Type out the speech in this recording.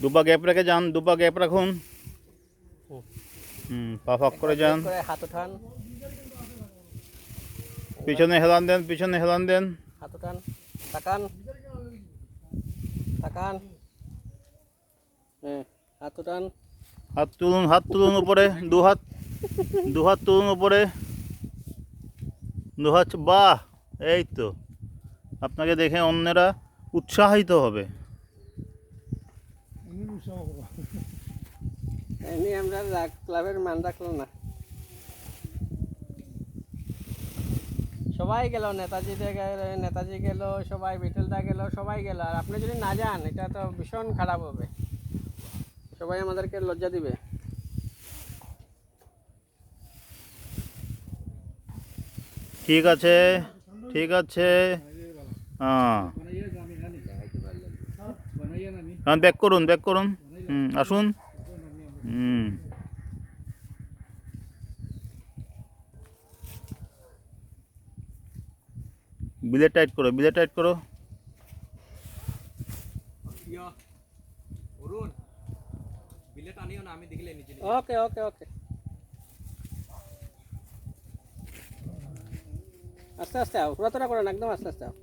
দুপা গ্যাপ রেখে যান, দুপা গ্যাপ রাখুন। পা ফাঁক করে যান। হাত উঠান, পিছনে হেলান দেন, পিছনে হেলান দেন। হাত উঠান, তাকান তাকান। হাত উঠান, হাত তুলুন, হাত তুলুন উপরে, দুহাত, দুহাত তুলুন উপরে, দুহাত। বাহ, এই তো। আপনাকে দেখে অন্যেরা উৎসাহিত হবে। এমনি আমরা ক্লাবের মান রাখলো না। সবাই গেল, নেতাজিতে গেল, নেতাজি গেল, সবাই বিটেলদা গেল, সবাই গেল, আর আপনি যদি না যান এটা তো ভীষণ খারাপ হবে। সবাই আমাদেরকে লজ্জা দিবে। ঠিক আছে, ঠিক আছে। হ্যাঁ, ব্যাক করুন, ব্যাক করুন। আসুন। বিলে টাইট করো, বিলে টাইট করো। ওকে ওকে ওকে, আস্তে আস্তে আও, পুরাতরা করেন, একদম আস্তে আস্তে আও।